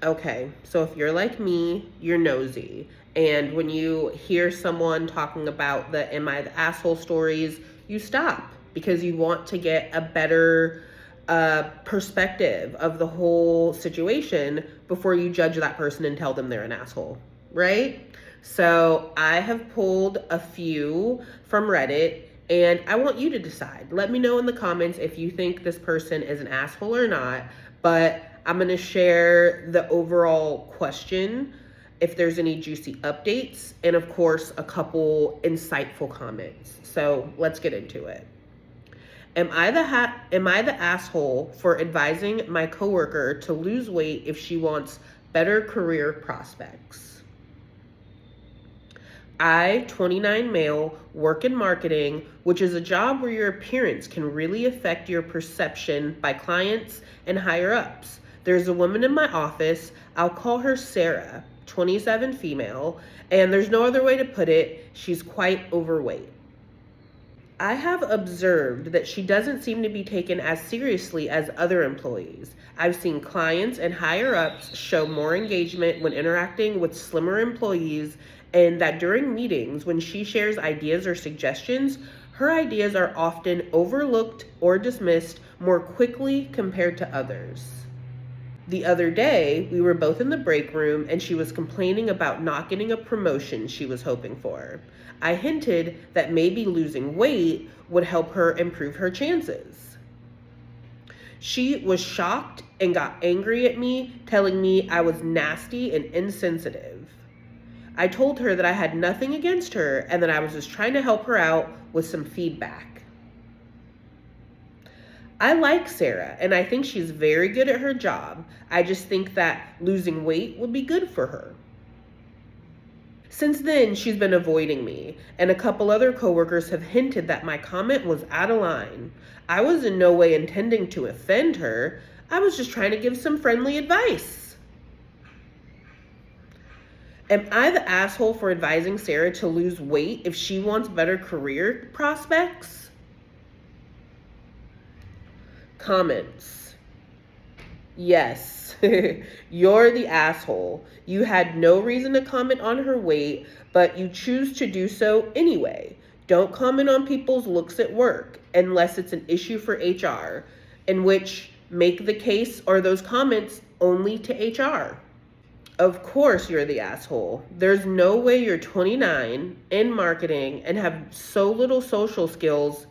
Okay, so if you're like me, you're nosy. And when you hear someone talking about the am I the asshole stories, you stop because you want to get a better perspective of the whole situation before you judge that person and tell them they're an asshole, right? So I have pulled a few from Reddit and I want you to decide. Let me know in the comments if you think this person is an asshole or not. But I'm going to share the overall question, if there's any juicy updates, and of course, a couple insightful comments. So let's get into it. Am I the asshole for advising my coworker to lose weight if she wants better career prospects? I, 29 male, work in marketing, which is a job where your appearance can really affect your perception by clients and higher ups. There's a woman in my office, I'll call her Sarah, 27 female, and there's no other way to put it, she's quite overweight. I have observed that she doesn't seem to be taken as seriously as other employees. I've seen clients and higher ups show more engagement when interacting with slimmer employees, and that during meetings, when she shares ideas or suggestions, her ideas are often overlooked or dismissed more quickly compared to others. The other day, we were both in the break room and she was complaining about not getting a promotion she was hoping for. I hinted that maybe losing weight would help her improve her chances. She was shocked and got angry at me, telling me I was nasty and insensitive. I told her that I had nothing against her and that I was just trying to help her out with some feedback. I like Sarah, and I think she's very good at her job. I just think that losing weight would be good for her. Since then, she's been avoiding me, and a couple other coworkers have hinted that my comment was out of line. I was in no way intending to offend her. I was just trying to give some friendly advice. Am I the asshole for advising Sarah to lose weight if she wants better career prospects? Comments. Yes, you're the asshole. You had no reason to comment on her weight, but you choose to do so anyway. Don't comment on people's looks at work unless it's an issue for HR, in which make the case or those comments only to HR. Of course you're the asshole. There's no way you're 29 in marketing and have so little social skills.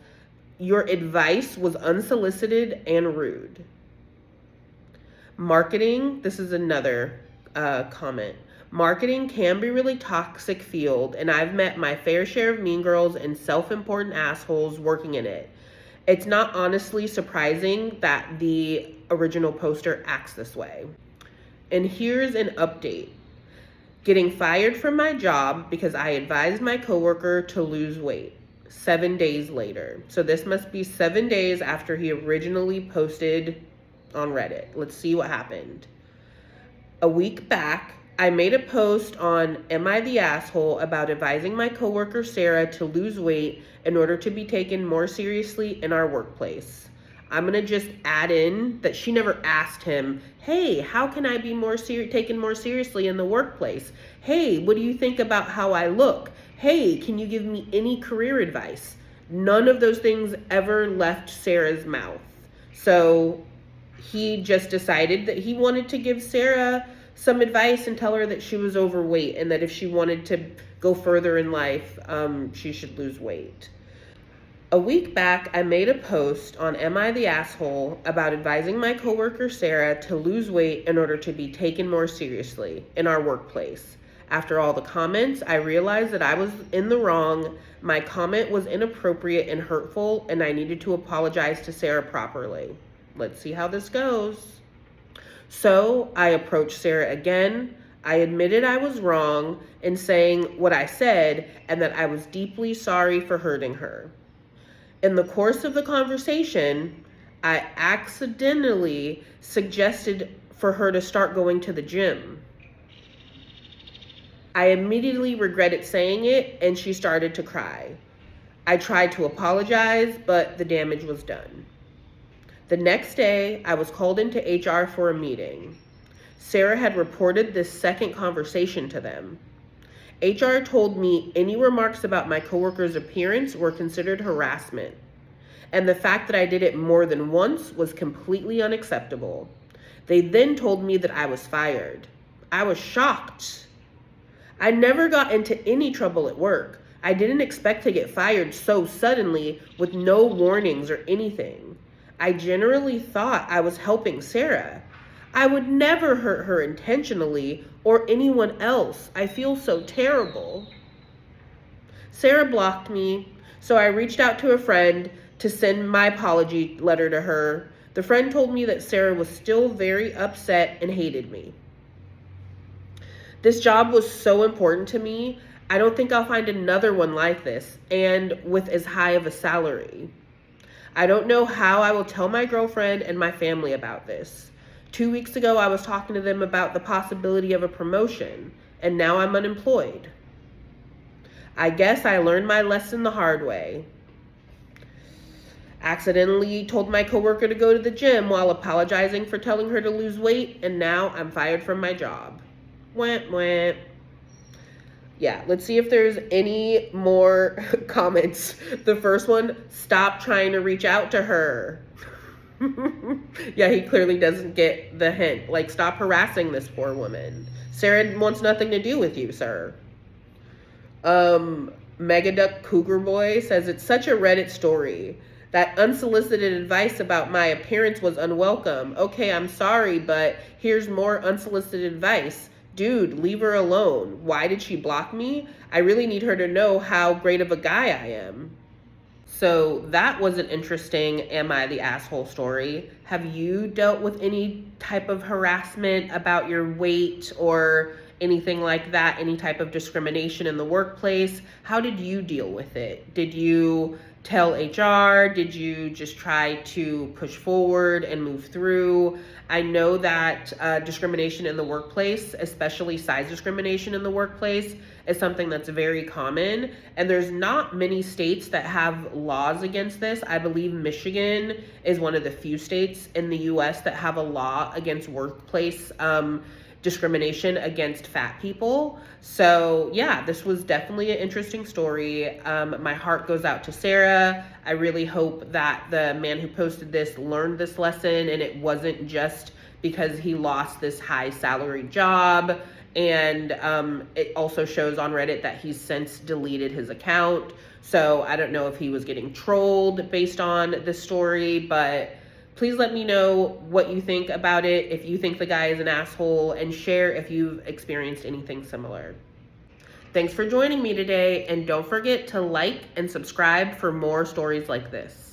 Your advice was unsolicited and rude. Marketing, this is another comment. Marketing can be a really toxic field, and I've met my fair share of mean girls and self-important assholes working in it. It's not honestly surprising that the original poster acts this way. And here's an update. Getting fired from my job because I advised my coworker to lose weight. 7 days later. So this must be 7 days after he originally posted on Reddit. Let's see what happened. A week back, I made a post on Am I the Asshole about advising my coworker Sarah to lose weight in order to be taken more seriously in our workplace. I'm going to just add in that she never asked him, hey, how can I be taken more seriously in the workplace? Hey, what do you think about how I look? Hey, can you give me any career advice? None of those things ever left Sarah's mouth. So he just decided that he wanted to give Sarah some advice and tell her that she was overweight and that if she wanted to go further in life, she should lose weight. A week back, I made a post on Am I the Asshole about advising my coworker Sarah to lose weight in order to be taken more seriously in our workplace. After all the comments, I realized that I was in the wrong. My comment was inappropriate and hurtful, and I needed to apologize to Sarah properly. Let's see how this goes. So I approached Sarah again. I admitted I was wrong in saying what I said and that I was deeply sorry for hurting her. In the course of the conversation, I accidentally suggested for her to start going to the gym. I immediately regretted saying it and she started to cry. I tried to apologize, but the damage was done. The next day, I was called into HR for a meeting. Sarah had reported this second conversation to them. HR told me any remarks about my coworker's appearance were considered harassment, and the fact that I did it more than once was completely unacceptable. They then told me that I was fired. I was shocked. I never got into any trouble at work. I didn't expect to get fired so suddenly with no warnings or anything. I generally thought I was helping Sarah. I would never hurt her intentionally or anyone else. I feel so terrible. Sarah blocked me, so I reached out to a friend to send my apology letter to her. The friend told me that Sarah was still very upset and hated me. This job was so important to me. I don't think I'll find another one like this and with as high of a salary. I don't know how I will tell my girlfriend and my family about this. 2 weeks ago, I was talking to them about the possibility of a promotion, and now I'm unemployed. I guess I learned my lesson the hard way. Accidentally told my coworker to go to the gym while apologizing for telling her to lose weight, and now I'm fired from my job. Wah, wah. Yeah, let's see if there's any more comments. The first one, stop trying to reach out to her. Yeah, he clearly doesn't get the hint. Like, stop harassing this poor woman. Sarah wants nothing to do with you, sir. Megaduck Cougar Boy says, it's such a Reddit story. That unsolicited advice about my appearance was unwelcome. Okay, I'm sorry, but here's more unsolicited advice. Dude, leave her alone. Why did she block me? I really need her to know how great of a guy I am. So that was an interesting Am I the Asshole story. Have you dealt with any type of harassment about your weight or anything like that? Any type of discrimination in the workplace? How did you deal with it? Did you tell HR? Did you just try to push forward and move through? I know that discrimination in the workplace, especially size discrimination in the workplace, is something that's very common. And there's not many states that have laws against this. I believe Michigan is one of the few states in the US that have a law against workplace discrimination against fat people. So yeah, this was definitely an interesting story. My heart goes out to Sarah. I really hope that the man who posted this learned this lesson and it wasn't just because he lost this high salary job. And it also shows on Reddit that he's since deleted his account. So I don't know if he was getting trolled based on this story, but please let me know what you think about it, if you think the guy is an asshole, and share if you've experienced anything similar. Thanks for joining me today, and don't forget to like and subscribe for more stories like this.